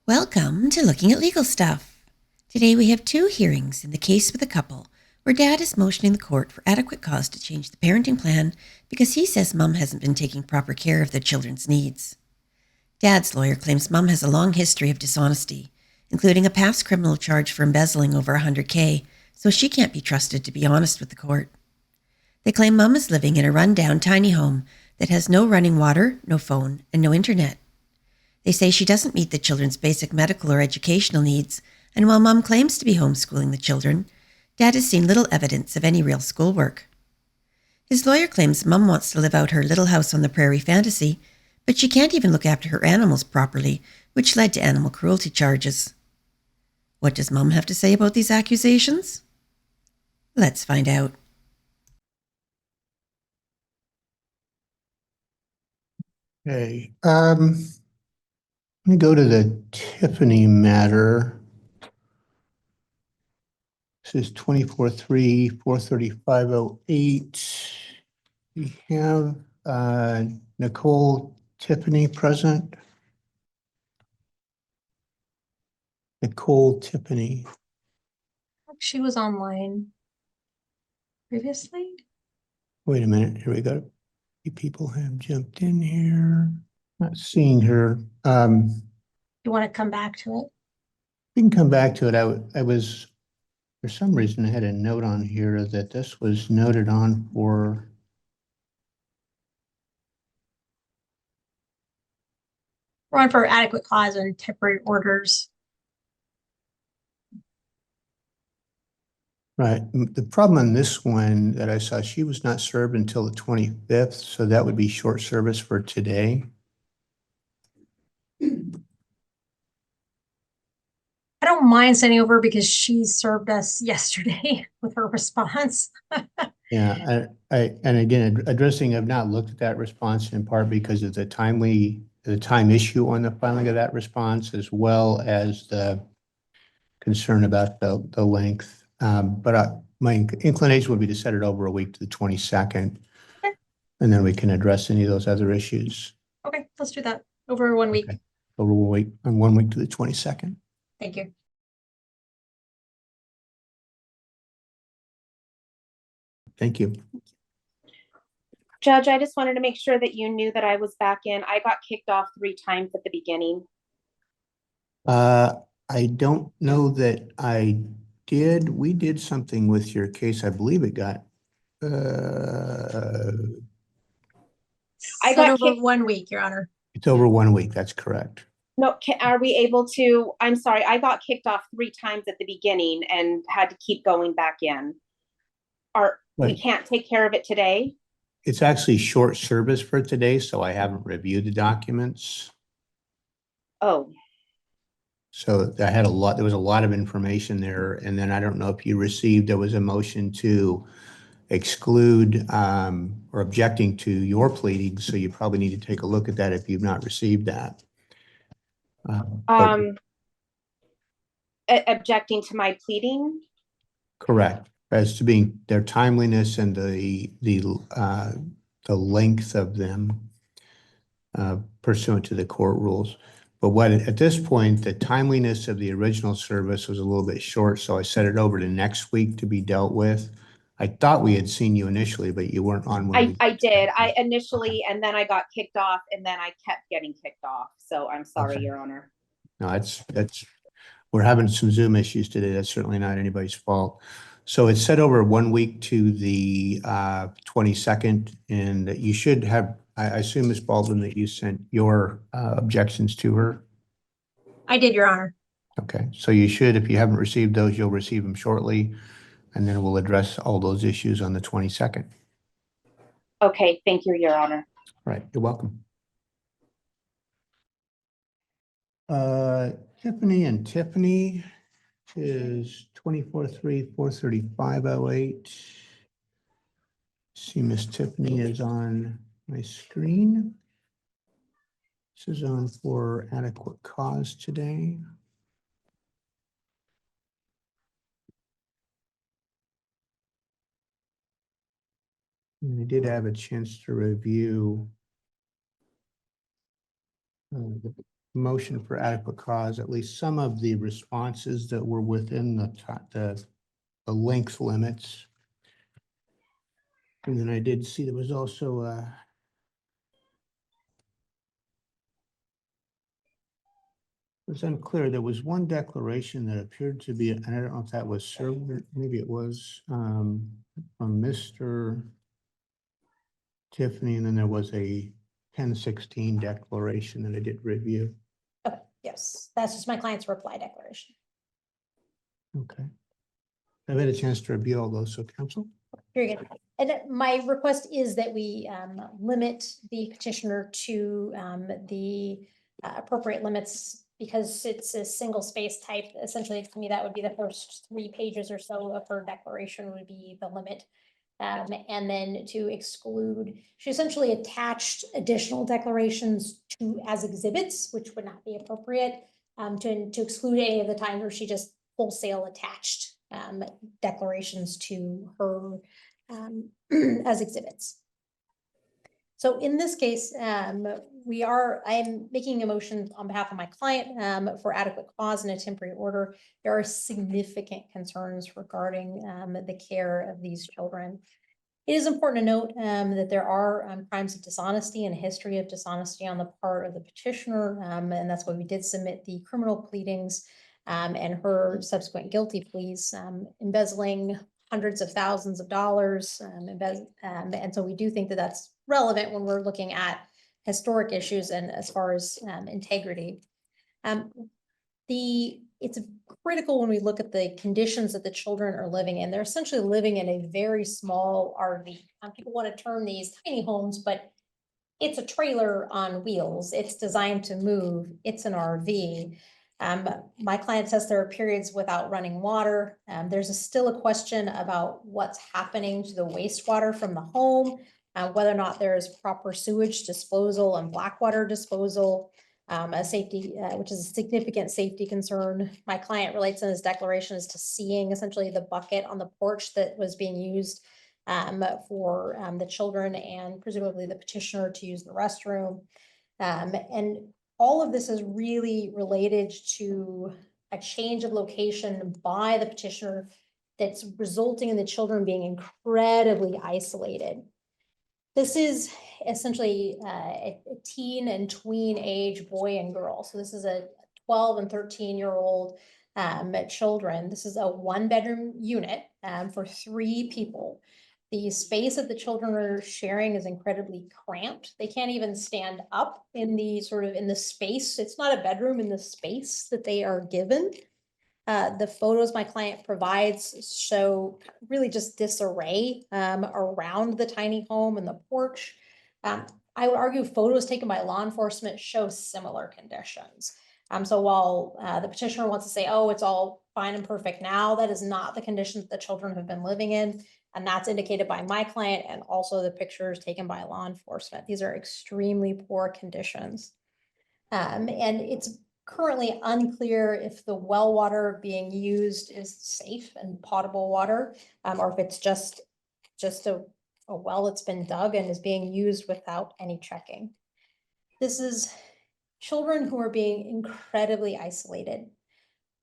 Welcome to Looking at Legal Stuff. Today we have two hearings in the case with a couple where Dad is motioning the court for adequate cause to change the parenting plan because he says Mom hasn't been taking proper care of their children's needs. Dad's lawyer claims Mom has a long history of dishonesty, including a past criminal charge for embezzling over $100K, so she can't be trusted to be honest with the court. They claim Mom is living in a run-down tiny home that has no running water, no phone, and no internet. They say she doesn't meet the children's basic medical or educational needs, and while Mom claims to be homeschooling the children, Dad has seen little evidence of any real schoolwork. His lawyer claims Mom wants to live out her little house on the prairie fantasy, but she can't even look after her animals properly, which led to animal cruelty charges. What does Mom have to say about these accusations? Let's find out. Okay, let me go to the Tiffany matter. This is 24-3-43508. We have Nicole Tiffany present. Nicole Tiffany. She was online previously. Wait a minute, here we go. People have jumped in here. Not seeing her. You want to come back to it? We can come back to it. I was, for some reason, I had a note on here that this was noted on for. We're on for adequate cause and temporary orders. Right. The problem on this one that I saw, she was not served until the 25th, so that would be short service for today. I don't mind sending over because she served us yesterday with her response. Yeah, and again, addressing, I've not looked at that response in part because of the time issue on the filing of that response, as well as the concern about the length. But my inclination would be to set it over a week to the 22nd. Okay. And then we can address any of those other issues. Okay, let's do that over 1 week. Okay. Over 1 week, on 1 week to the 22nd. Thank you. Thank you. Judge, I just wanted to make sure that you knew that I was back in. I got kicked off 3 times at the beginning. I don't know that I did. We did something with your case. I believe it got, I got over 1 week, Your Honor. it's over 1 week. That's correct. No, are we able to, I'm sorry, I got kicked off 3 times at the beginning and had to keep going back in. We can't take care of it today? It's actually short service for today, so I haven't reviewed the documents. Oh. So there was a lot of information there. And then I don't know if you received, there was a motion to exclude or objecting to your pleadings. So you probably need to take a look at that if you've not received that. Objecting to my pleading? Correct. As to being their timeliness and the length of them pursuant to the court rules. But at this point, the timeliness of the original service was a little bit short, so I set it over to next week to be dealt with. I thought we had seen you initially, but you weren't on when I did. I initially, and then I got kicked off, and then I kept getting kicked off. So I'm sorry, Okay. Your Honor. No, we're having some Zoom issues today. That's certainly not anybody's fault. So it's set over 1 week to the 22nd, and you should have, I assume, Ms. Baldwin, that you sent your objections to her. I did, Your Honor. Okay, so you should, if you haven't received those, you'll receive them shortly, and then we'll address all those issues on the 22nd. Okay, thank you, Your Honor. All right, you're welcome. Tiffany and Tiffany is 24-3-43508. See, Miss Tiffany is on my screen. This is on for adequate cause today. And I did have a chance to review the motion for adequate cause, at least some of the responses that were within the length limits. And then I did see there was also it was unclear. There was one declaration that appeared to be, and I don't know if that was served, or maybe it was from Mr. Tiffany, and then there was a 1016 declaration that I did review. Okay, yes, that's just my client's reply declaration. Okay. I've had a chance to review all those, so counsel? Very good. And my request is that we limit the petitioner to the appropriate limits, because it's a single space type. Essentially, to me, that would be the first 3 pages or so of her declaration would be the limit. And then to exclude, she essentially attached additional declarations as exhibits, which would not be appropriate, to exclude any of the times where she just wholesale attached declarations to her as exhibits. So in this case, I'm making a motion on behalf of my client for adequate cause and a temporary order. There are significant concerns regarding the care of these children. It is important to note that there are crimes of dishonesty and a history of dishonesty on the part of the petitioner, and that's why we did submit the criminal pleadings and her subsequent guilty pleas, embezzling hundreds of thousands of dollars, and so we do think that that's relevant when we're looking at historic issues and as far as integrity. It's critical when we look at the conditions that the children are living in. They're essentially living in a very small RV. People want to term these tiny homes, but it's a trailer on wheels. It's designed to move. It's an RV. My client says there are periods without running water. There's still a question about what's happening to the wastewater from the home, whether or not there is proper sewage disposal and black water disposal, a safety, which is a significant safety concern. My client relates in his declaration as to seeing essentially the bucket on the porch that was being used for the children and presumably the petitioner to use the restroom. And all of this is really related to a change of location by the petitioner that's resulting in the children being incredibly isolated. This is essentially a teen and tween age boy and girl. So this is a 12 and 13-year-old children. This is a 1-bedroom unit for 3 people. The space that the children are sharing is incredibly cramped. They can't even stand up in the space. It's not a bedroom in the space that they are given. The photos my client provides show really just disarray around the tiny home and the porch. I would argue photos taken by law enforcement show similar conditions. So while the petitioner wants to say, oh, it's all fine and perfect now, that is not the conditions the children have been living in. And that's indicated by my client and also the pictures taken by law enforcement. These are extremely poor conditions. And it's currently unclear if the well water being used is safe and potable water, or if it's just a well that's been dug and is being used without any checking. This is children who are being incredibly isolated.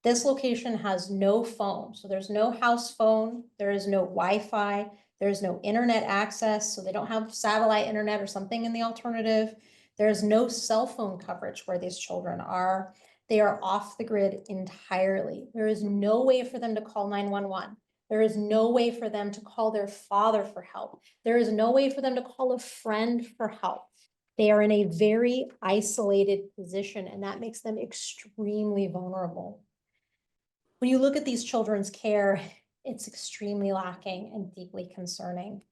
This location has no phone, so there's no house phone, there is no Wi-Fi, there's no internet access, so they don't have satellite internet or something in the alternative. There's no cell phone coverage where these children are. They are off the grid entirely. There is no way for them to call 911. There is no way for them to call their father for help. There is no way for them to call a friend for help. They are in a very isolated position, and that makes them extremely vulnerable. When you look at these children's care, it's extremely lacking and deeply concerning.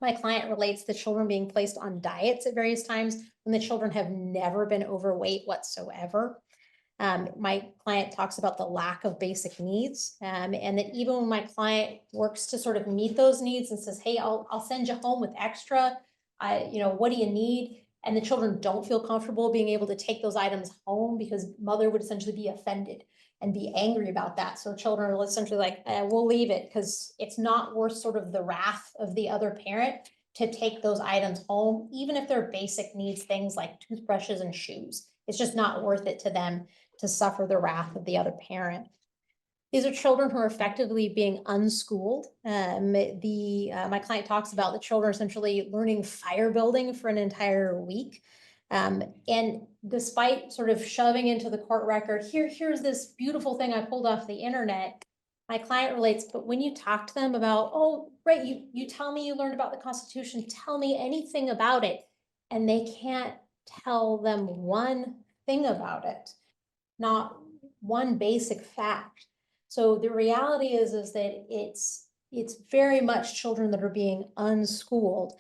My client relates the children being placed on diets at various times when the children have never been overweight whatsoever. My client talks about the lack of basic needs, and that even when my client works to sort of meet those needs and says, hey, I'll send you home with extra, what do you need? And the children don't feel comfortable being able to take those items home because mother would essentially be offended and be angry about that. So children are essentially like, we'll leave it because it's not worth sort of the wrath of the other parent to take those items home, even if they're basic needs, things like toothbrushes and shoes. It's just not worth it to them to suffer the wrath of the other parent. These are children who are effectively being unschooled. My client talks about the children essentially learning fire building for an entire week. And despite sort of shoving into the court record, here's this beautiful thing I pulled off the internet, my client relates, but when you talk to them about, oh, right, you tell me you learned about the Constitution, tell me anything about it. And they can't tell them one thing about it, not one basic fact. So the reality is that it's very much children that are being unschooled.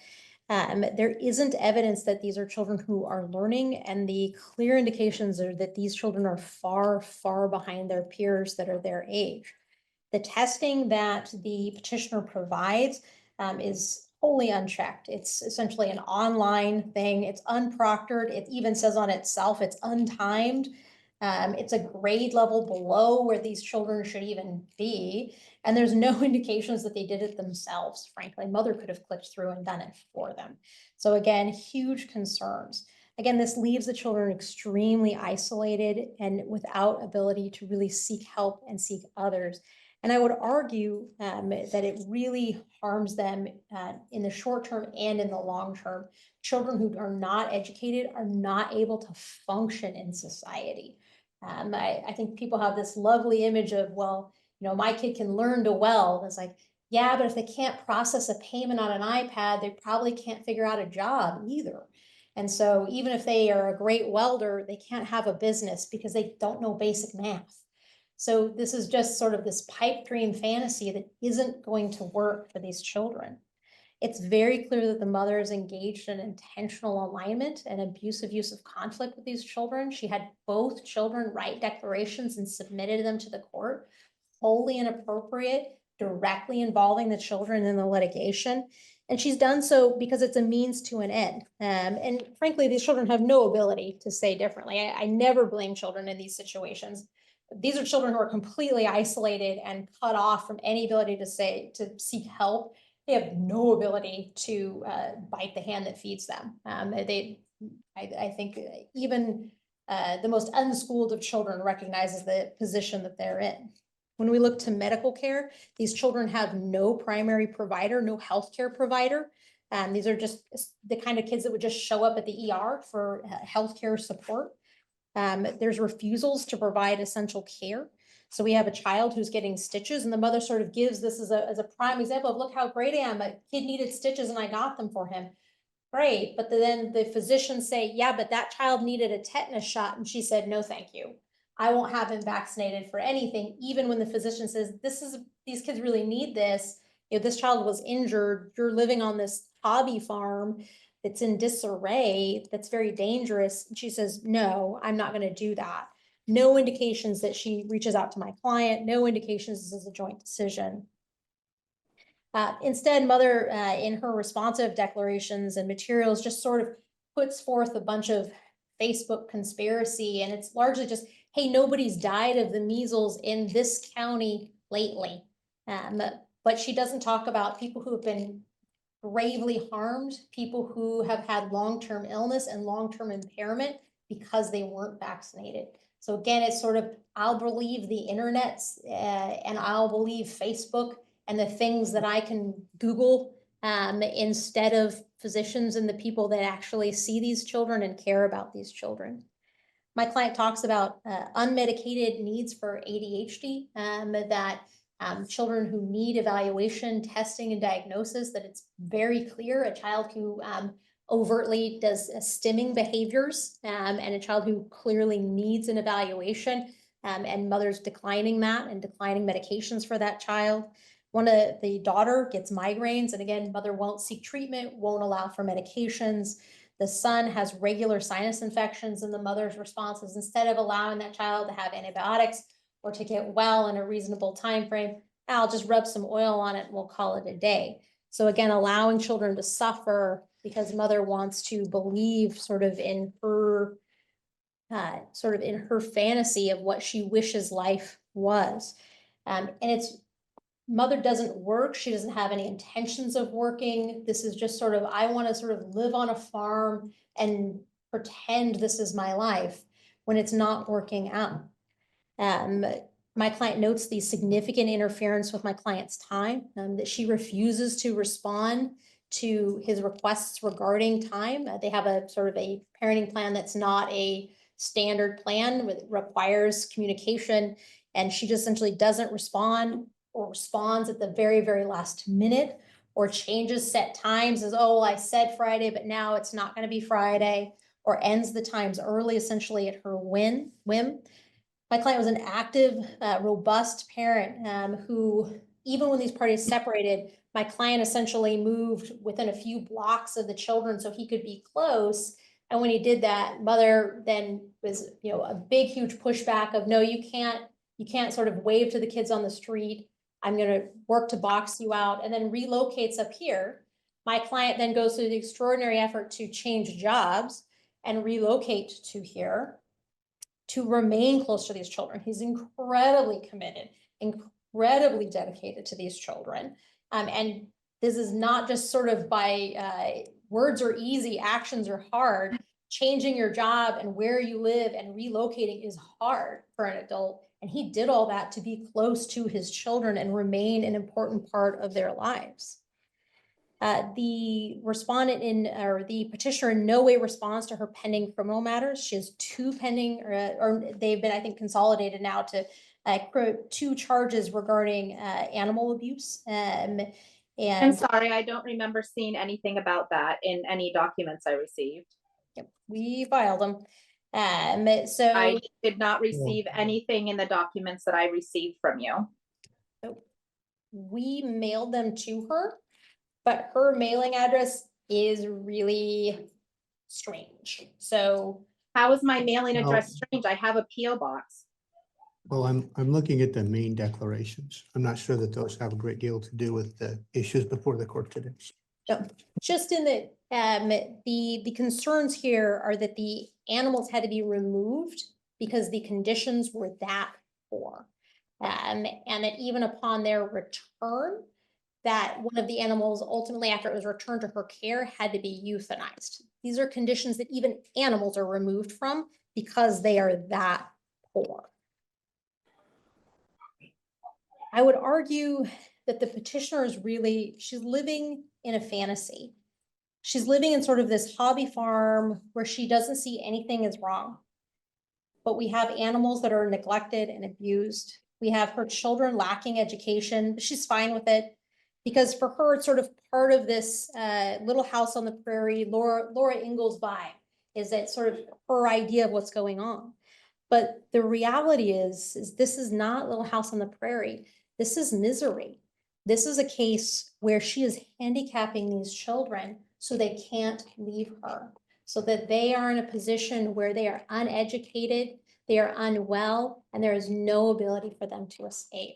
There isn't evidence that these are children who are learning, and the clear indications are that these children are far, far behind their peers that are their age. The testing that the petitioner provides is wholly unchecked. It's essentially an online thing. It's unproctored. It even says on itself, it's untimed. It's a grade level below where these children should even be. And there's no indications that they did it themselves. Frankly, mother could have clicked through and done it for them. So again, huge concerns. Again, this leaves the children extremely isolated and without ability to really seek help and seek others. And I would argue that it really harms them in the short term and in the long term. Children who are not educated are not able to function in society. I think people have this lovely image of, well, my kid can learn to weld. It's like, yeah, but if they can't process a payment on an iPad, they probably can't figure out a job either. And so even if they are a great welder, they can't have a business because they don't know basic math. So this is just sort of this pipe dream fantasy that isn't going to work for these children. It's very clear that the mother is engaged in intentional alignment and abusive use of conflict with these children. She had both children write declarations and submitted them to the court, wholly inappropriate, directly involving the children in the litigation. And she's done so because it's a means to an end. And frankly, these children have no ability to say differently. I never blame children in these situations. These are children who are completely isolated and cut off from any ability to seek help. They have no ability to bite the hand that feeds them. I think even the most unschooled of children recognizes the position that they're in. When we look to medical care, these children have no primary provider, no healthcare provider. These are just the kind of kids that would just show up at the ER for healthcare support. There's refusals to provide essential care. So we have a child who's getting stitches, and the mother sort of gives this as a prime example of, look how great I am. A kid needed stitches and I got them for him. Great. But then the physicians say, yeah, but that child needed a tetanus shot. And she said, no, thank you. I won't have him vaccinated for anything. Even when the physician says, these kids really need this. This child was injured. You're living on this hobby farm that's in disarray, that's very dangerous. And she says, no, I'm not going to do that. No indications that she reaches out to my client, no indications this is a joint decision. Instead, mother, in her responsive declarations and materials, just sort of puts forth a bunch of Facebook conspiracy, and it's largely just, hey, nobody's died of the measles in this county lately. But she doesn't talk about people who have been gravely harmed, people who have had long-term illness and long-term impairment because they weren't vaccinated. So again, it's sort of, I'll believe the internet and I'll believe Facebook and the things that I can Google instead of physicians and the people that actually see these children and care about these children. My client talks about unmedicated needs for ADHD, that children who need evaluation, testing, and diagnosis, that it's very clear a child who overtly does stimming behaviors and a child who clearly needs an evaluation, and mothers declining that and declining medications for that child. The daughter gets migraines, and again, mother won't seek treatment, won't allow for medications. The son has regular sinus infections, and the mother's response is, instead of allowing that child to have antibiotics or to get well in a reasonable time frame, I'll just rub some oil on it and we'll call it a day. So again, allowing children to suffer because mother wants to believe sort of in her fantasy of what she wishes life was. And it's, mother doesn't work. She doesn't have any intentions of working. This is just sort of, I want to sort of live on a farm and pretend this is my life. when it's not working out. My client notes the significant interference with my client's time, that she refuses to respond to his requests regarding time. They have a sort of a parenting plan that's not a standard plan, it requires communication, and she just essentially doesn't respond or responds at the very, very last minute, or changes set times as, oh, I said Friday, but now it's not going to be Friday, or ends the times early, essentially at her whim. My client was an active, robust parent who, even when these parties separated, my client essentially moved within a few blocks of the children so he could be close. And when he did that, mother then was, a big, huge pushback of, no, you can't sort of wave to the kids on the street. I'm going to work to box you out, and then relocates up here. My client then goes through the extraordinary effort to change jobs and relocate to here to remain close to these children. He's incredibly committed, incredibly dedicated to these children. And this is not just sort of by words are easy, actions are hard. Changing your job and where you live and relocating is hard for an adult. And he did all that to be close to his children and remain an important part of their lives. The respondent or the petitioner in no way responds to her pending criminal matters. She has two pending, or they've been, I think, consolidated now to two charges regarding animal abuse. I'm And sorry, I don't remember seeing anything about that in any documents I received. we filed them. So I did not receive anything in the documents that I received from you. we mailed them to her, but her mailing address is really strange. So How is my mailing address strange? I have a PO box. Well, I'm looking at the main declarations. I'm not sure that those have a great deal to do with the issues before the court today. just in that the concerns here are that the animals had to be removed because the conditions were that poor. And that even upon their return, that one of the animals ultimately, after it was returned to her care, had to be euthanized. These are conditions that even animals are removed from because they are that poor. I would argue that the petitioner is really, she's living in a fantasy. She's living in sort of this hobby farm where she doesn't see anything as wrong. But we have animals that are neglected and abused. We have her children lacking education, but she's fine with it because for her, it's sort of part of this Little House on the Prairie, Laura Ingalls vibe, is that sort of her idea of what's going on. But the reality is this is not Little House on the Prairie. This is misery. This is a case where she is handicapping these children so they can't leave her, so that they are in a position where they are uneducated, they are unwell, and there is no ability for them to escape.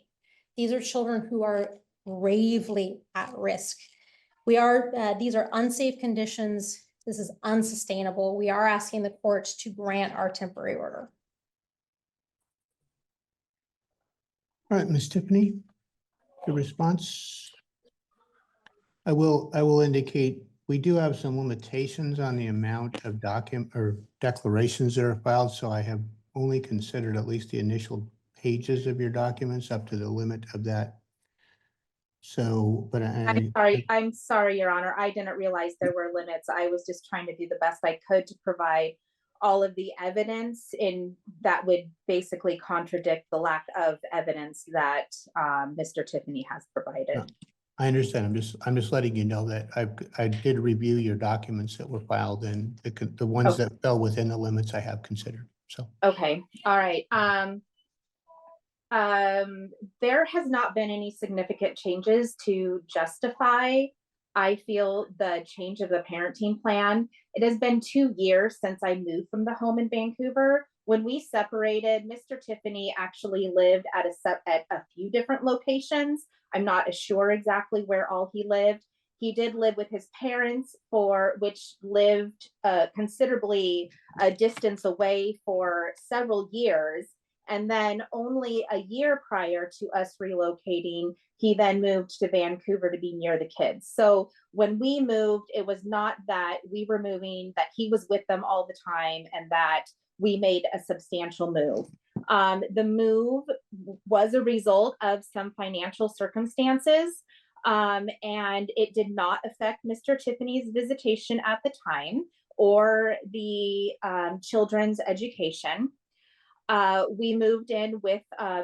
These are children who are gravely at risk. These are unsafe conditions. This is unsustainable. We are asking the court to grant our temporary order. All right, Ms. Tiffany, the response. I will indicate we do have some limitations on the amount of declarations that are filed, so I have only considered at least the initial pages of your documents up to the limit of that. So, but I'm sorry, Your Honor. I didn't realize there were limits. I was just trying to do the best I could to provide all of the evidence that would basically contradict the lack of evidence that Mr. Tiffany has provided. No, I understand. I'm just letting you know that I did review your documents that were filed, and the ones that fell within the limits I have considered. So okay, all right. There has not been any significant changes to justify, I feel, the change of the parenting plan. It has been 2 years since I moved from the home in Vancouver. When we separated, Mr. Tiffany actually lived at a few different locations. I'm not sure exactly where all he lived. He did live with his parents, which lived considerably a distance away for several years. And then only a year prior to us relocating, he then moved to Vancouver to be near the kids. So when we moved, it was not that we were moving, that he was with them all the time and that we made a substantial move. The move was a result of some financial circumstances, and it did not affect Mr. Tiffany's visitation at the time or the children's education. We moved in with,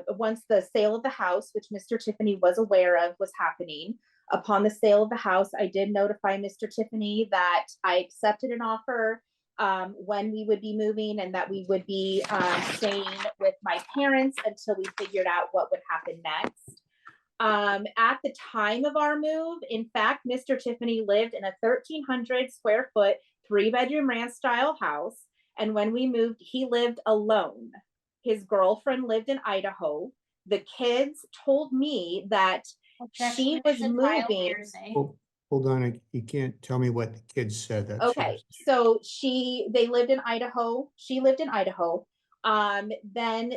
once the sale of the house, which Mr. Tiffany was aware of was happening. Upon the sale of the house, I did notify Mr. Tiffany that I accepted an offer when we would be moving and that we would be staying with my parents until we figured out what would happen next. At the time of our move, in fact, Mr. Tiffany lived in a 1,300 square foot, 3-bedroom ranch style house. And when we moved, he lived alone. His girlfriend lived in Idaho. The kids told me that she was moving. Hold on, you can't tell me what the kids said. That's Okay, so they lived in Idaho. She lived in Idaho. Then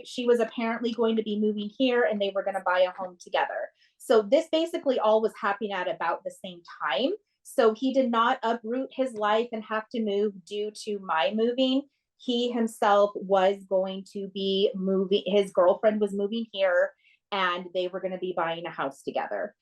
she was apparently going to be moving here and they were going to buy a home together. So this basically all was happening at about the same time. So he did not uproot his life and have to move due to my moving. He himself was going to be moving. His girlfriend was moving here and they were going to be buying a house together.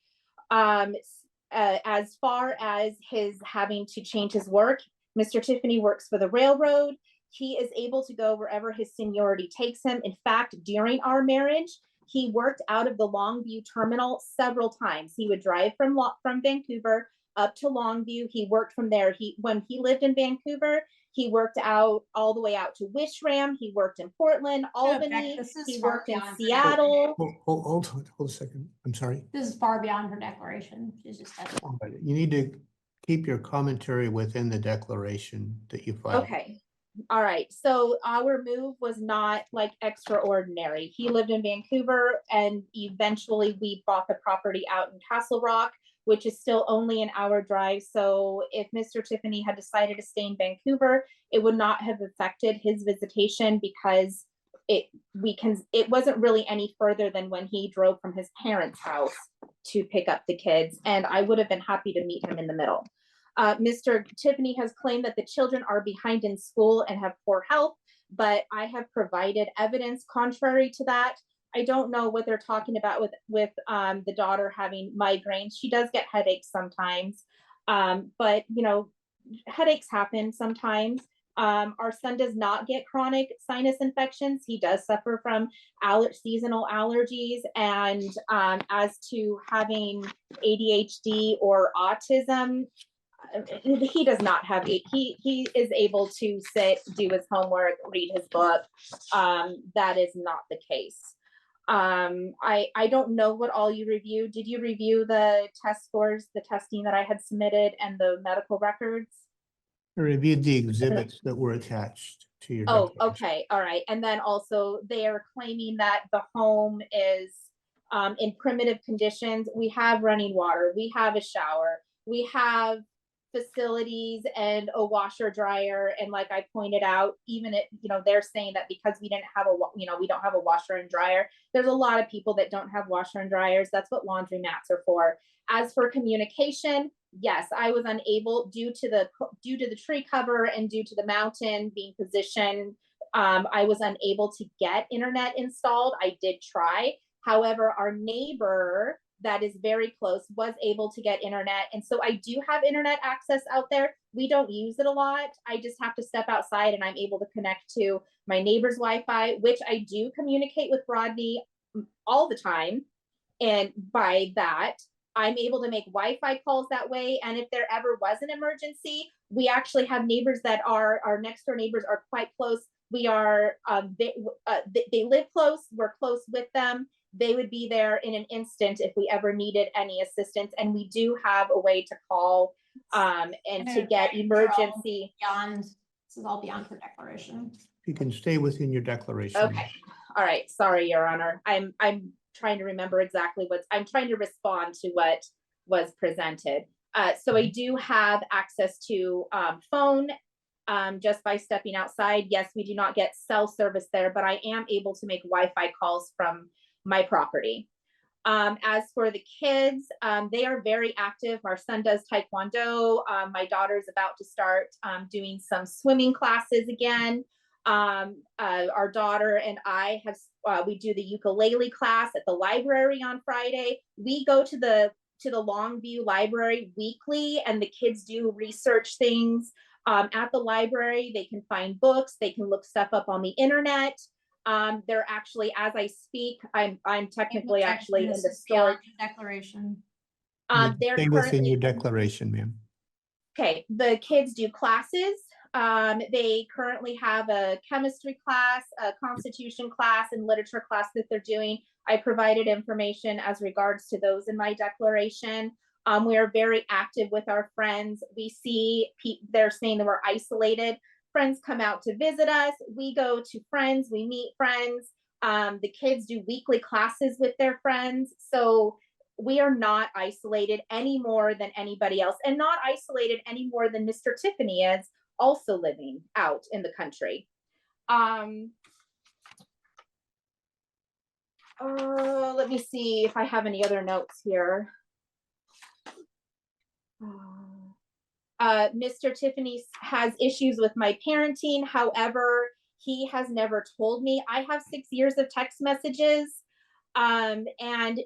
As far as his having to change his work, Mr. Tiffany works for the railroad. He is able to go wherever his seniority takes him. In fact, during our marriage, he worked out of the Longview terminal several times. He would drive from Vancouver up to Longview. He worked from there. When he lived in Vancouver, he worked out all the way out to Wishram. He worked in Portland, Albany. He worked in Seattle. Hold a second. I'm sorry. This is far beyond her declaration. She's just You need to keep your commentary within the declaration that you filed. Okay. All right. So our move was not like extraordinary. He lived in Vancouver and eventually we bought the property out in Castle Rock, which is still only an hour drive. So if Mr. Tiffany had decided to stay in Vancouver, it would not have affected his visitation because it wasn't really any further than when he drove from his parents' house to pick up the kids. And I would have been happy to meet him in the middle. Mr. Tiffany has claimed that the children are behind in school and have poor health, but I have provided evidence contrary to that. I don't know what they're talking about with the daughter having migraines. She does get headaches sometimes, but headaches happen sometimes. Our son does not get chronic sinus infections. He does suffer from seasonal allergies. And as to having ADHD or autism, he does not have he is able to sit, do his homework, read his book. That is not the case. I don't know what all you reviewed. Did you review the test scores, the testing that I had submitted and the medical records? I reviewed the exhibits that were attached to your Oh, declaration. okay. All right. And then also they are claiming that the home is in primitive conditions. We have running water. We have a shower. We have facilities and a washer dryer. And like I pointed out, even they're saying that because we didn't have we don't have a washer and dryer. There's a lot of people that don't have washer and dryers. That's what laundry mats are for. As for communication, yes, I was unable due to the tree cover and due to the mountain being positioned. I was unable to get internet installed. I did try. However, our neighbor that is very close was able to get internet. And so I do have internet access out there. We don't use it a lot. I just have to step outside and I'm able to connect to my neighbor's Wi-Fi, which I do communicate with Rodney all the time. And by that, I'm able to make Wi-Fi calls that way. And if there ever was an emergency, we actually have neighbors that are our next door neighbors are quite close. We are, they live close. We're close with them. They would be there in an instant if we ever needed any assistance. And we do have a way to call and to get emergency. This is all beyond her declaration. You can stay within your declaration. Okay. All right. Sorry, Your Honor. I'm trying to remember exactly I'm trying to respond to what was presented. So I do have access to phone just by stepping outside. Yes, we do not get cell service there, but I am able to make Wi-Fi calls from my property. As for the kids, they are very active. Our son does Taekwondo. My daughter's about to start doing some swimming classes again. Our daughter and I have, we do the ukulele class at the library on Friday. We go to the Longview Library weekly, and the kids do research things at the library. They can find books, they can look stuff up on the internet. They're actually, as I speak, I'm technically actually in the store. Declaration. They're Stay within your currently, declaration, ma'am. okay, the kids do classes. They currently have a chemistry class, a constitution class, and literature class that they're doing. I provided information as regards to those in my declaration. We are very active with our friends. We see they're saying that we're isolated. Friends come out to visit us. We go to friends, we meet friends. The kids do weekly classes with their friends. So we are not isolated any more than anybody else, and not isolated any more than Mr. Tiffany is, also living out in the country. Let me see if I have any other notes here. Mr. Tiffany has issues with my parenting. However, he has never told me. I have 6 years of text messages, and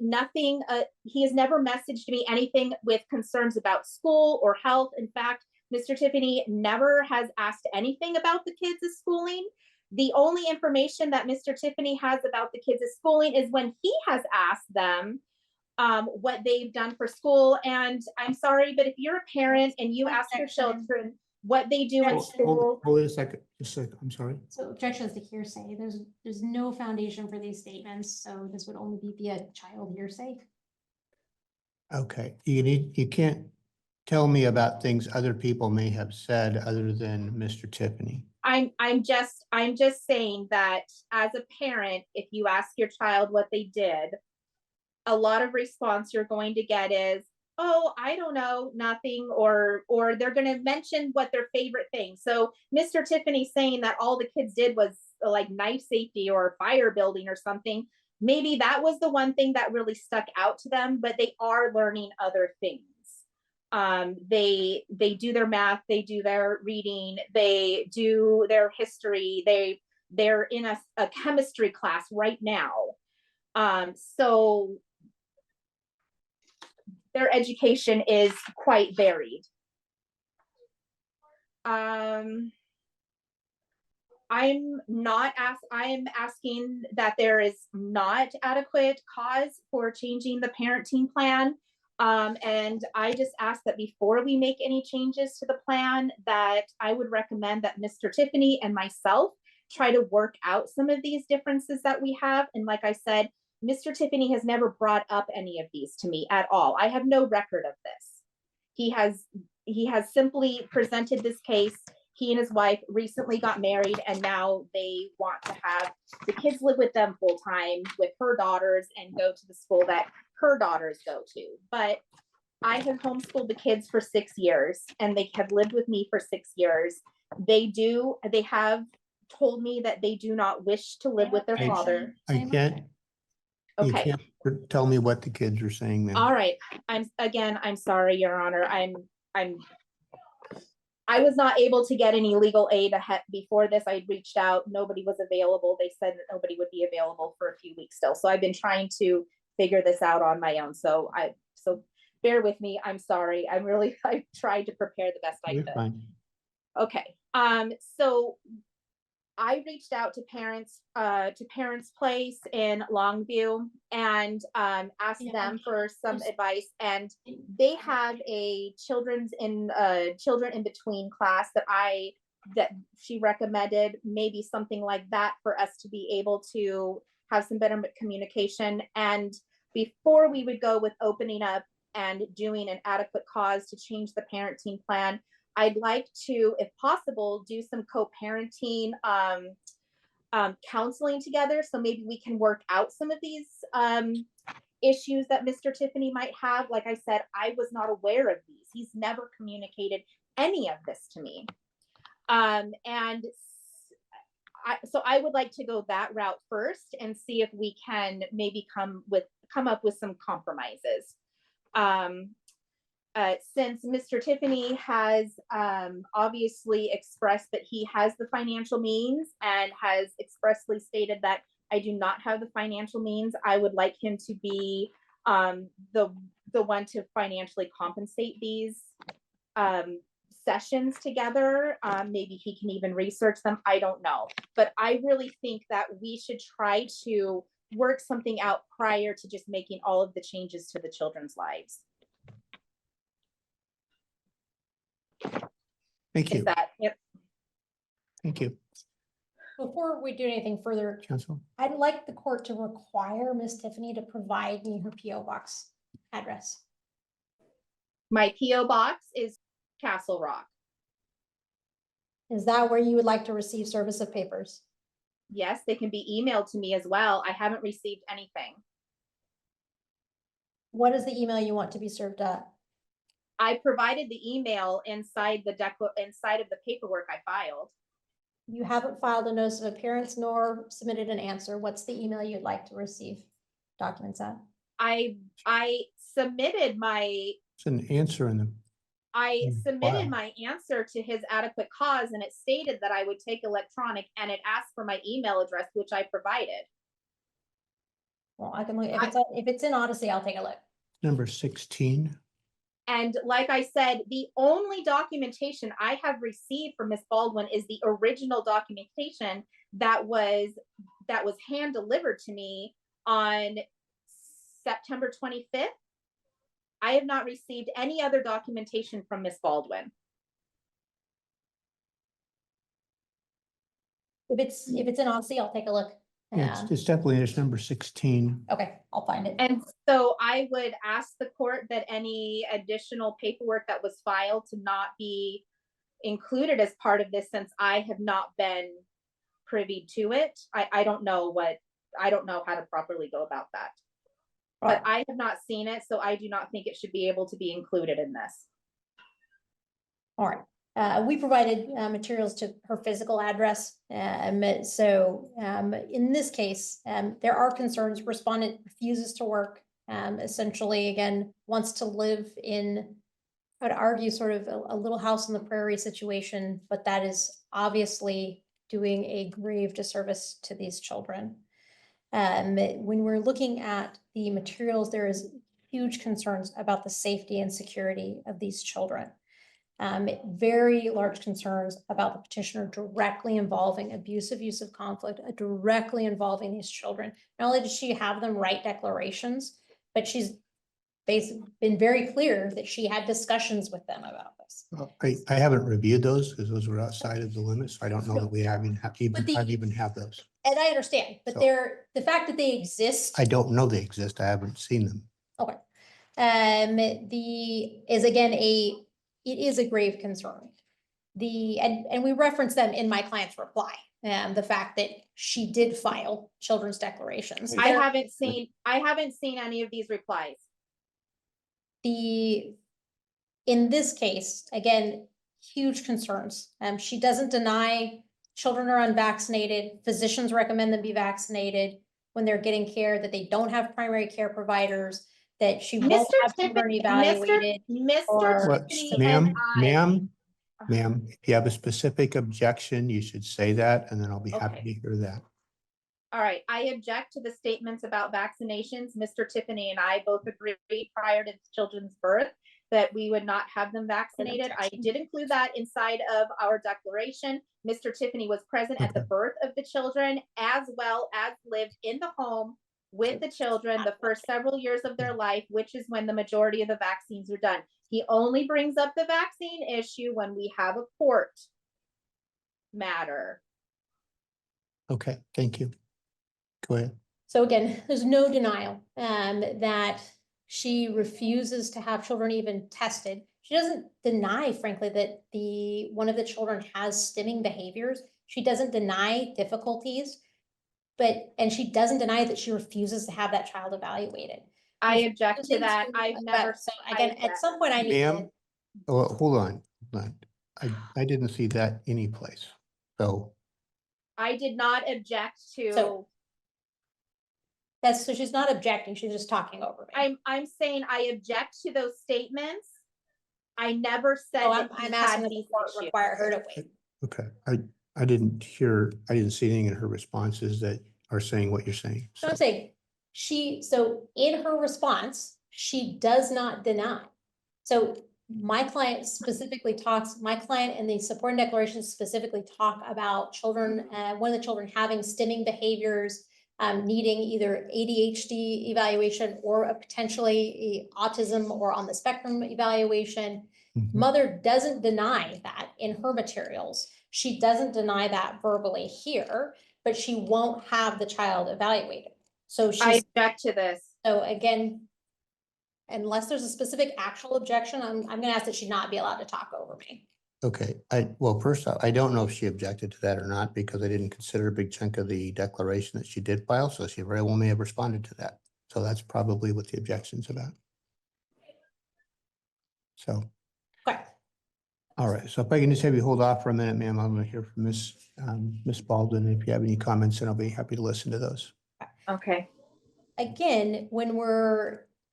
nothing, he has never messaged me anything with concerns about school or health. In fact, Mr. Tiffany never has asked anything about the kids' schooling. The only information that Mr. Tiffany has about the kids' schooling is when he has asked them what they've done for school. And I'm sorry, but if you're a parent and you ask your children what they do in school. Hold it a second, just a second, I'm sorry. So objections to hearsay. There's no foundation for these statements, so this would only be via child hearsay. Okay, you can't tell me about things other people may have said other than Mr. Tiffany. I'm just saying that as a parent, if you ask your child what they did, a lot of response you're going to get is, oh, I don't know, nothing, or they're going to mention what their favorite thing. So Mr. Tiffany saying that all the kids did was like knife safety or fire building or something. Maybe that was the one thing that really stuck out to them, but they are learning other things. They do their math, they do their reading, they do their history, they're in a chemistry class right now. So their education is quite varied. I am asking that there is not adequate cause for changing the parenting plan. And I just ask that before we make any changes to the plan, that I would recommend that Mr. Tiffany and myself try to work out some of these differences that we have. And like I said, Mr. Tiffany has never brought up any of these to me at all. I have no record of this. He has simply presented this case. He and his wife recently got married, and now they want to have the kids live with them full time with her daughters and go to the school that her daughters go to. But I have homeschooled the kids for 6 years, and they have lived with me for 6 years. They have told me that they do not wish to live with their father. I can't. You Okay. can't tell me what the kids are saying then. All right. I'm sorry, Your Honor. I was not able to get any legal aid before this. I reached out. Nobody was available. They said that nobody would be available for a few weeks still. So I've been trying to figure this out on my own. So bear with me. I'm sorry. I tried to prepare the best I could. Fine. Okay. So I reached out to Parents Place in Longview and asked them for some advice, and they have a children in between class that she recommended, maybe something like that for us to be able to have some better communication. And before we would go with opening up and doing an adequate cause to change the parenting plan, I'd like to, if possible, do some co-parenting counseling together. So maybe we can work out some of these issues that Mr. Tiffany might have. Like I said, I was not aware of these. He's never communicated any of this to me. So I would like to go that route first and see if we can maybe come with come up with some compromises. Since Mr. Tiffany has obviously expressed that he has the financial means and has expressly stated that I do not have the financial means, I would like him to be the one to financially compensate these sessions together. Maybe he can even research them. I don't know. But I really think that we should try to work something out prior to just making all of the changes to the children's lives. Thank you. Is that, yep. Thank you, Before we do anything further, Council. I'd like the court to require Miss Tiffany to provide me her PO box address. My PO box is Castle Rock. Is that where you would like to receive service of papers? Yes, they can be emailed to me as well. I haven't received anything. What is the email you want to be served at? I provided the email inside the inside of the paperwork I filed. You haven't filed a notice of appearance nor submitted an answer. What's the email you'd like to receive documents at? I submitted my It's an answer in the, submitted Wow. my answer to his adequate cause, and it stated that I would take electronic, and it asked for my email address, which I provided. Well, I can look, if it's in Odyssey, I'll take a look. number 16. And like I said, the only documentation I have received from Ms. Baldwin is the original documentation that was hand delivered to me on September 25th. I have not received any other documentation from Ms. Baldwin. If it's in Odyssey, I'll take a look. Yeah, it's definitely, it's number 16. Okay, I'll find it. And so I would ask the court that any additional paperwork that was filed to not be included as part of this, since I have not been privy to it. I don't know how to properly go about that. But I have not seen it, so I do not think it should be able to be included in this. All right. We provided materials to her physical address. In this case, there are concerns. Respondent refuses to work. Essentially, again, wants to live in, I would argue, sort of a little house on the prairie situation, but that is obviously doing a grave disservice to these children. When we're looking at the materials, there is huge concerns about the safety and security of these children. Very large concerns about the petitioner directly involving abusive use of conflict, directly involving these children. Not only does she have them write declarations, but she's basically been very clear that she had discussions with them about this. Well, I haven't reviewed those because those were outside of the limits. So I don't know that we even have those. And I understand, but So- the fact that they exist. I don't know they exist. I haven't seen them. Okay. It is a grave concern. And we reference them in my client's reply. The fact that she did file children's declarations. I haven't seen any of these replies. In this case, again, huge concerns. She doesn't deny children are unvaccinated. Physicians recommend them be vaccinated when they're getting care, that they don't have primary care providers, that she won't have children evaluated. What, Tiffany ma'am, and ma'am, if you have a specific objection, you should say that, and then I'll be happy Okay. to hear that. All right, I object to the statements about vaccinations. Mr. Tiffany and I both agreed prior to the children's birth that we would not have them vaccinated. I did include that inside of our declaration. Mr. Tiffany was present at the birth of the children, as well as lived in the home with the children the first several years of their life, which is when the majority of the vaccines are done. He only brings up the vaccine issue when we have a court matter. Okay, thank you. Go ahead. So again, there's no denial that she refuses to have children even tested. She doesn't deny, frankly, that one of the children has stimming behaviors. She doesn't deny difficulties, and she doesn't deny that she refuses to have that child evaluated. I object to that. I've never. So again, at some point I need to. Ma'am, oh, hold on. I didn't see that anyplace. So I did not object to. So- So she's not objecting, she's just talking over me. I'm saying I object to those statements. I never said So that I'm he asking had that the these court issues. require her to wait. Okay, I didn't see anything in her responses that are saying what you're saying. So I'm saying, so in her response, she does not deny. So my client and the supporting declaration specifically talk about children, one of the children having stimming behaviors, needing either ADHD evaluation or a potentially autism or on the spectrum evaluation. Mhm. Mother doesn't deny that in her materials. She doesn't deny that verbally here, but she won't have the child evaluated. So I she's, object to this. so again, unless there's a specific actual objection, I'm gonna ask that she not be allowed to talk over me. Okay, well, first off, I don't know if she objected to that or not, because I didn't consider a big chunk of the declaration that she did file, so she very well may have responded to that. So that's probably what the objection's about. So, Okay. all right, so if I can just have you hold off for a minute, ma'am, I'm gonna hear from Miss Baldwin. If you have any comments, then I'll be happy to listen to those. Okay. Again,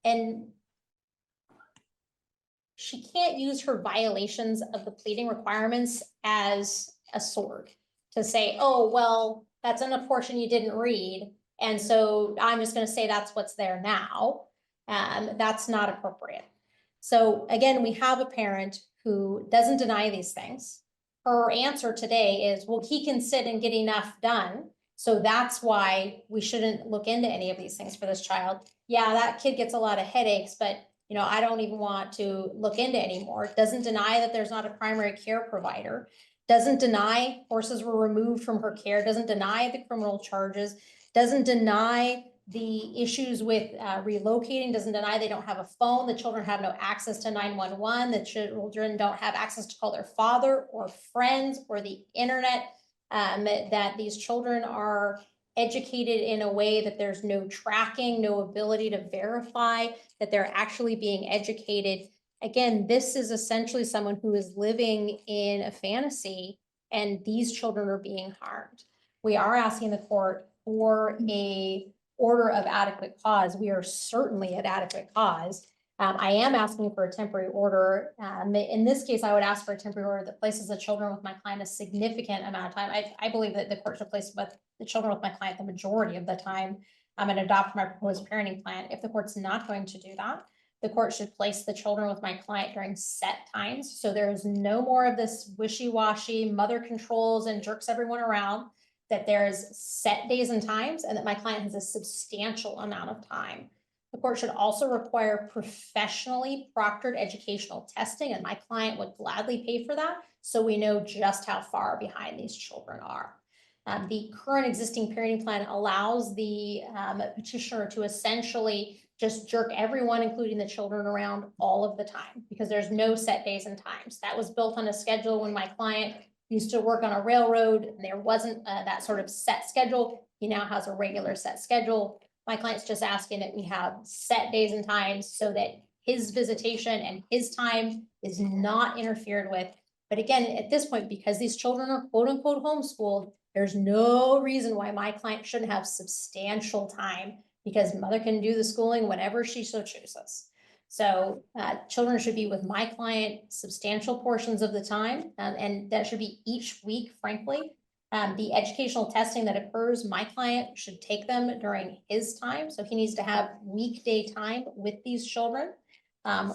and she can't use her violations of the pleading requirements as a sword to say, oh, well, that's in a portion you didn't read. And so I'm just gonna say that's what's there now. That's not appropriate. So again, we have a parent who doesn't deny these things. Her answer today is, well, he can sit and get enough done. So that's why we shouldn't look into any of these things for this child. Yeah, that kid gets a lot of headaches, but I don't even want to look into anymore. Doesn't deny that there's not a primary care provider. Doesn't deny horses were removed from her care. Doesn't deny the criminal charges. Doesn't deny the issues with relocating. Doesn't deny they don't have a phone. The children have no access to 911. The children don't have access to call their father or friends or the internet. That these children are educated in a way that there's no tracking, no ability to verify that they're actually being educated. Again, this is essentially someone who is living in a fantasy, and these children are being harmed. We are asking the court for a order of adequate cause. We are certainly at adequate cause. I am asking for a temporary order. In this case, I would ask for a temporary order that places the children with my client a significant amount of time. I believe that the court should place with the children with my client the majority of the time and adopt my proposed parenting plan. If the court's not going to do that, the court should place the children with my client during set times. So there is no more of this wishy-washy mother controls and jerks everyone around, that there's set days and times, and that my client has a substantial amount of time. The court should also require professionally proctored educational testing, and my client would gladly pay for that, so we know just how far behind these children are. The current existing parenting plan allows the petitioner to essentially just jerk everyone, including the children, around all of the time, because there's no set days and times. That was built on a schedule when my client used to work on a railroad, and there wasn't that sort of set schedule. He now has a regular set schedule. My client's just asking that we have set days and times so that his visitation and his time is not interfered with. But again, at this point, because these children are quote unquote homeschooled, there's no reason why my client shouldn't have substantial time, because mother can do the schooling whenever she so chooses. So children should be with my client substantial portions of the time, and that should be each week, frankly. The educational testing that occurs, my client should take them during his time. So he needs to have weekday time with these children,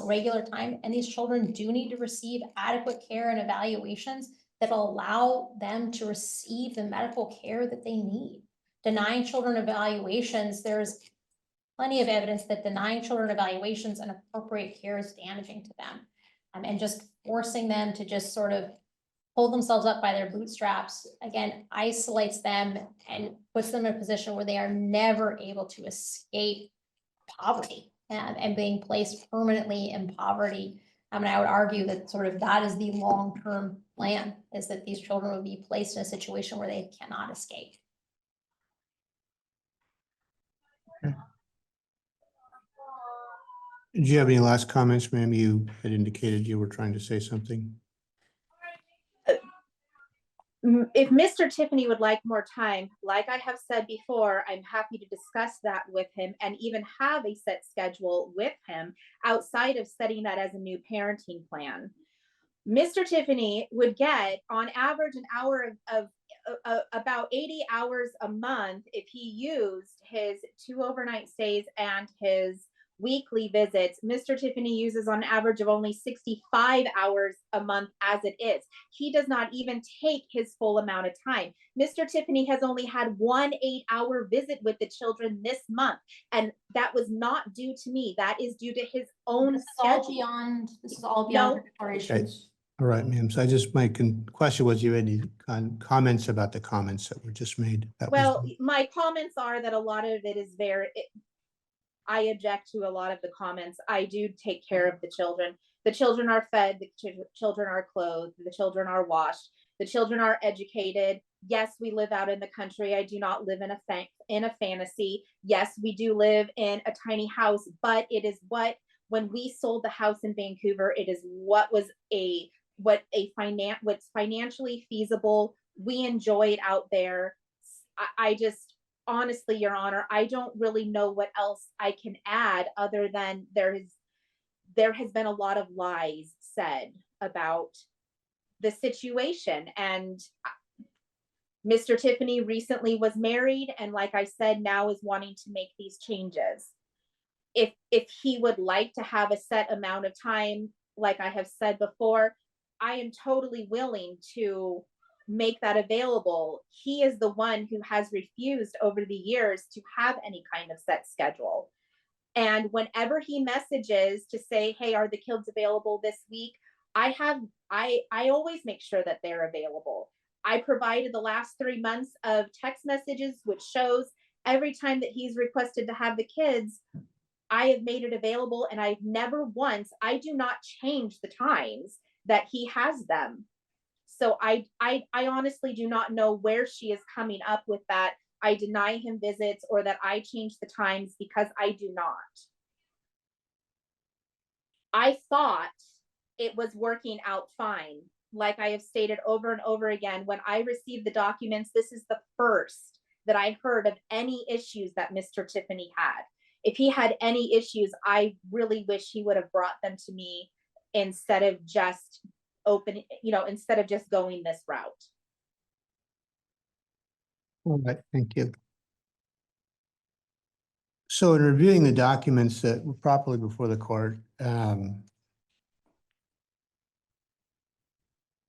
regular time. And these children do need to receive adequate care and evaluations that allow them to receive the medical care that they need. Denying children evaluations, there's plenty of evidence that denying children evaluations and appropriate care is damaging to them. And just forcing them to just sort of hold themselves up by their bootstraps, again, isolates them and puts them in a position where they are never able to escape poverty and being placed permanently in poverty. And I would argue that sort of that is the long-term plan, is that these children would be placed in a situation where they cannot escape. Do you have any last comments, ma'am? You had indicated you were trying to say something. If Mr. Tiffany would like more time, like I have said before, I'm happy to discuss that with him and even have a set schedule with him outside of setting that as a new parenting plan. Mr. Tiffany would get on average an hour of about 80 hours a month if he used his 2 overnight stays and his weekly visits. Mr. Tiffany uses on average of only 65 hours a month as it is. He does not even take his full amount of time. Mr. Tiffany has only had 1 8-hour visit with the children this month, and that was not due to me. That is due to his own schedule. This is all beyond No. preparations. All right, ma'am. So I just, my question was, you had any comments about the comments that were just made? Well, my comments are that a lot of it is I object to a lot of the comments. I do take care of the children. The children are fed, the children are clothed, the children are washed, the children are educated. Yes, we live out in the country. I do not live in a fantasy. Yes, we do live in a tiny house, but it is when we sold the house in Vancouver, it is what's financially feasible. We enjoy it out there. I just, honestly, Your Honor, I don't really know what else I can add other than there has been a lot of lies said about the situation. And Mr. Tiffany recently was married, and like I said, now is wanting to make these changes. If he would like to have a set amount of time, like I have said before, I am totally willing to make that available. He is the one who has refused over the years to have any kind of set schedule. And whenever he messages to say, hey, are the kids available this week? I always make sure that they're available. I provided the last 3 months of text messages, which shows every time that he's requested to have the kids, I have made it available, and I've never once, I do not change the times that he has them. So I honestly do not know where she is coming up with that I deny him visits or that I change the times, because I do not. I thought it was working out fine. Like I have stated over and over again, when I received the documents, this is the first that I heard of any issues that Mr. Tiffany had. If he had any issues, I really wish he would have brought them to me instead of just instead of just going this route. All right, thank you. So in reviewing the documents that were properly before the court,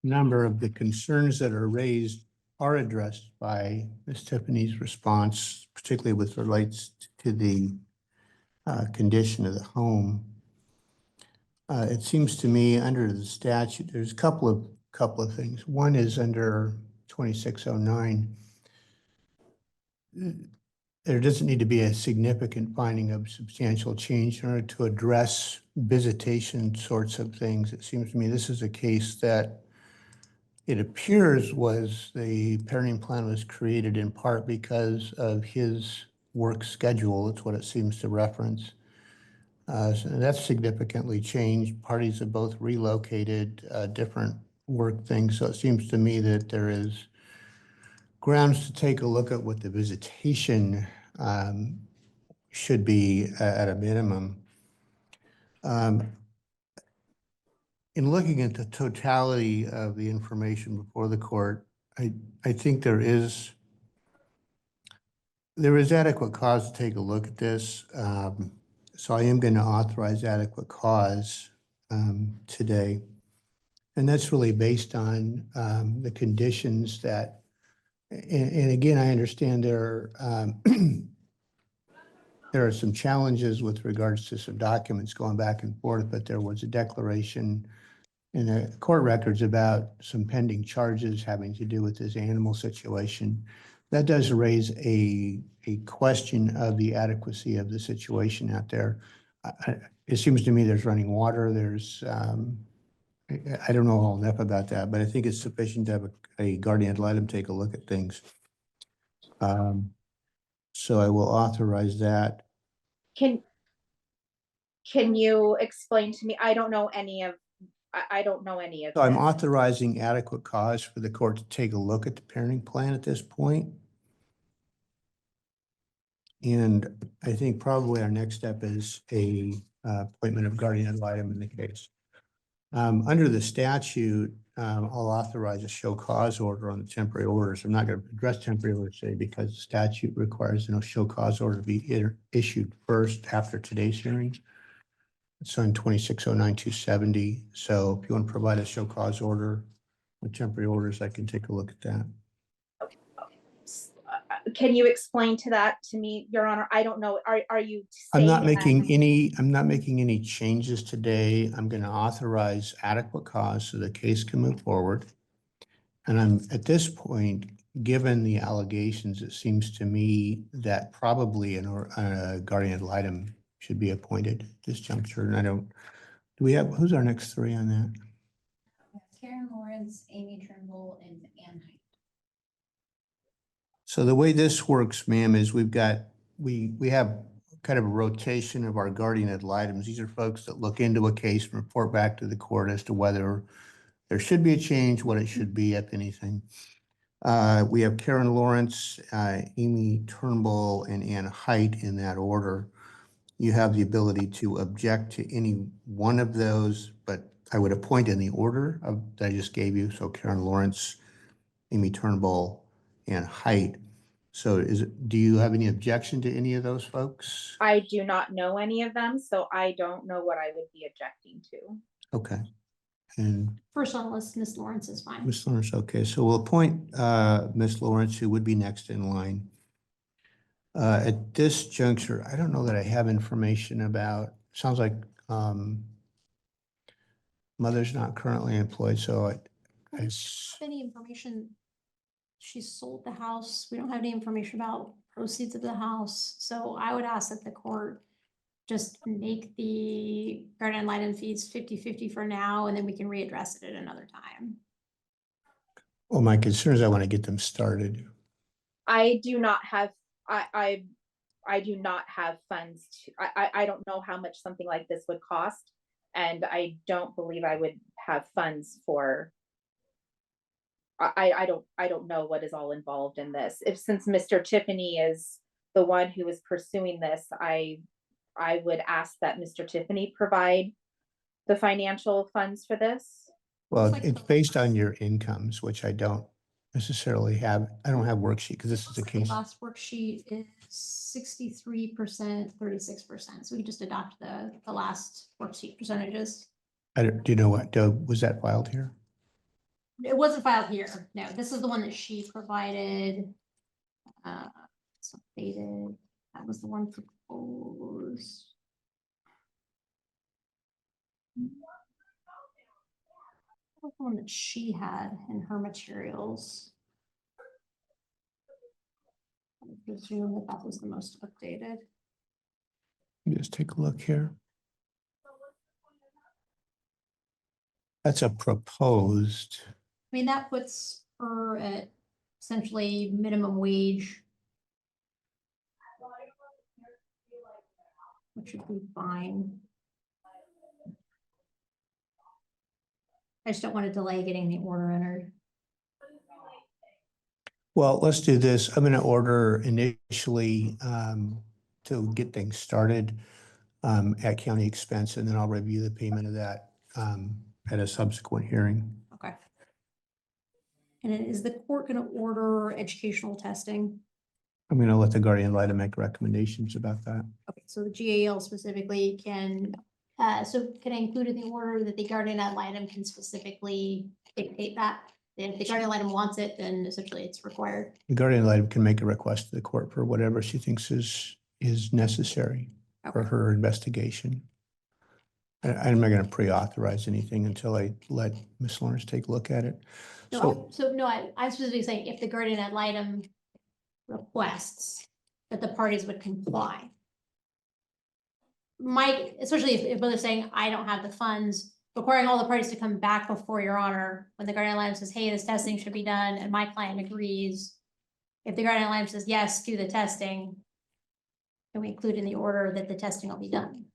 number of the concerns that are raised are addressed by Ms. Tiffany's response, particularly with relates to the condition of the home. It seems to me under the statute, there's a couple of things. One is under 2609. There doesn't need to be a significant finding of substantial change in order to address visitation sorts of things. It seems to me this is a case that it appears was the parenting plan was created in part because of his work schedule. It's what it seems to reference. So that's significantly changed. Parties have both relocated different work things. So it seems to me that there is grounds to take a look at what the visitation should be at a minimum. In looking at the totality of the information before the court, I think there is adequate cause to take a look at this. So I am going to authorize adequate cause today. And that's really based on the conditions that, and again, I understand there are some challenges with regards to some documents going back and forth, but there was a declaration in the court records about some pending charges having to do with this animal situation. That does raise a question of the adequacy of the situation out there. It seems to me there's running water. There's, I don't know all enough about that, but I think it's sufficient to have a guardian ad litem take a look at things. So I will authorize that. Can you explain to me? I don't know any of I don't know any of So I'm this. authorizing adequate cause for the court to take a look at the parenting plan at this point. And I think probably our next step is a appointment of guardian ad litem in the case. Under the statute, I'll authorize a show cause order on the temporary orders. I'm not going to address temporary orders today because the statute requires show cause order to be issued first after today's hearing. It's on 2609-270. So if you want to provide a show cause order with temporary orders, I can take a look at that. Can you explain that to me, Your Honor? I don't know. Are you I'm saying not that- making any changes today. I'm going to authorize adequate cause so the case can move forward. And I'm at this point, given the allegations, it seems to me that probably a guardian ad litem should be appointed at this juncture. And do we have, who's our next three on that? Karen Lawrence, Amy Trimble, and Ann Height. So the way this works, ma'am, is we have kind of a rotation of our guardian ad litems. These are folks that look into a case and report back to the court as to whether there should be a change, what it should be, if anything. We have Karen Lawrence, Amy Turnbull, and Ann Height in that order. You have the ability to object to any one of those, but I would appoint in the order that I just gave you. So Karen Lawrence, Amy Turnbull, and Height. So do you have any objection to any of those folks? I do not know any of them, so I don't know what I would be objecting to. Okay. And First on the list, Miss Lawrence is fine. Ms. Lawrence, okay. So we'll appoint Ms. Lawrence, who would be next in line. At this juncture, I don't know that I have information about, sounds like mother's not currently employed, so We don't have any information. She sold the house. We don't have any information about proceeds of the house. So I would ask that the court just make the guardian ad litem fees 50-50 for now, and then we can readdress it at another time. well, my concern is I want to get them started. I do not have, I do not have funds to, I don't know how much something like this would cost. And I don't believe I would have funds for, I don't know what is all involved in this. Since Mr. Tiffany is the one who is pursuing this, I would ask that Mr. Tiffany provide the financial funds for this. Well, like it's the- based on your incomes, which I don't necessarily have. I don't have worksheet because this is a The case. last worksheet is 63%, 36%. So we just adopt the last worksheet percentages. Do you know what, was that filed here? It wasn't filed here. No, this is the one that she provided. It's updated. That was the one proposed. That was the one that she had in her materials. I presume that that was the most updated. Just take a look here. That's a proposed. I mean, that puts her at essentially minimum wage. Which should be fine. I just don't want to delay getting the order entered. Well, let's do this. I'm going to order initially to get things started at county expense, and then I'll review the payment of that at a subsequent hearing. Okay. And then is the court going to order educational testing? I'm going to let the guardian ad litem make recommendations about that. Okay, so the GAL specifically can, so can I include in the order that the guardian ad litem can specifically dictate that? And if the guardian ad litem wants it, then essentially it's required. The guardian ad litem can make a request to the court for whatever she thinks is necessary for Okay. her investigation. I'm not going to pre-authorize anything until I let Ms. Lawrence take a look at it. No, I'm specifically saying if the guardian ad litem requests that the parties would comply. Especially if both are saying, I don't have the funds, requiring all the parties to come back before your honor, when the guardian ad litem says, hey, this testing should be done, and my client agrees. If the guardian ad litem says, yes, do the testing, then we include in the order that the testing will be done.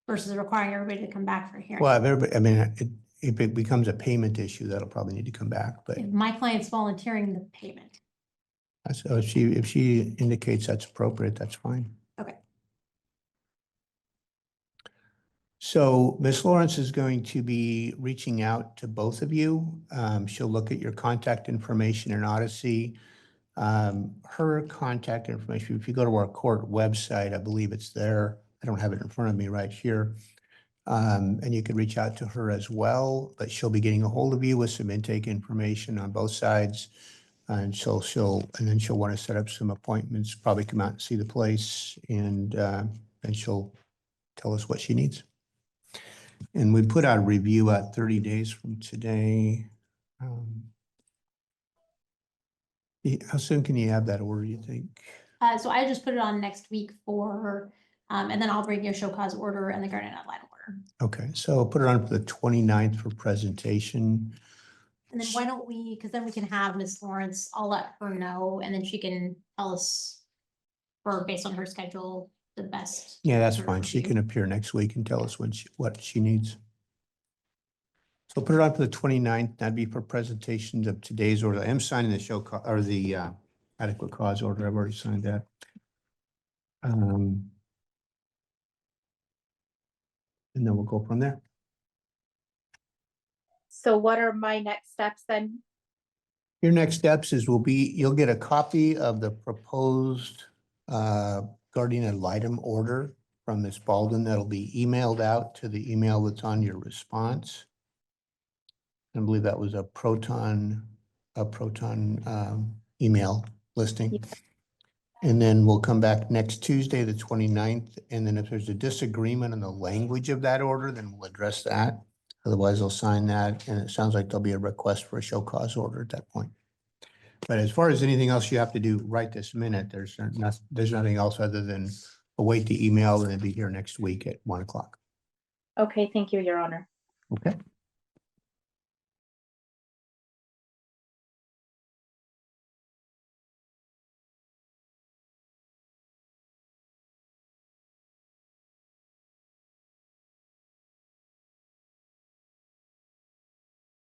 versus requiring everybody to come back for a hearing. Well, if everybody, I mean, if it becomes a payment issue, that'll probably need to come back, but If my client's volunteering the payment. so if she indicates that's appropriate, that's fine. Okay. So Ms. Lawrence is going to be reaching out to both of you. She'll look at your contact information in Odyssey. Her contact information, if you go to our court website, I believe it's there. I don't have it in front of me right here. And you can reach out to her as well, but she'll be getting a hold of you with some intake information on both sides. And so then she'll want to set up some appointments, probably come out and see the place, and she'll tell us what she needs. And we put out a review at 30 days from today. How soon can you have that order, you think? So I just put it on next week for, and then I'll bring you a show cause order and the guardian ad litem order. Okay, so put it on for the 29th for presentation. And then why don't we, because then we can have Ms. Lawrence, I'll let her know, and then she can tell us, or based on her schedule, the best. Yeah, that's sort of fine. She review. can appear next week and tell us what she needs. So put it on for the 29th. That'd be for presentations of today's order. I am signing the or the adequate cause order. I've already signed that. And then we'll go from there. So what are my next steps then? Your next steps is you'll get a copy of the proposed guardian ad litem order from Ms. Baldwin. That'll be emailed out to the email that's on your response. I believe that was a Proton email listing. Yeah. And then we'll come back next Tuesday, the 29th. And then if there's a disagreement on the language of that order, then we'll address that. Otherwise, they'll sign that. And it sounds like there'll be a request for a show cause order at that point. But as far as anything else you have to do right this minute, there's nothing else other than await the email and it'll be here next week at 1 o'clock. Okay, thank you, Your Honor. Okay.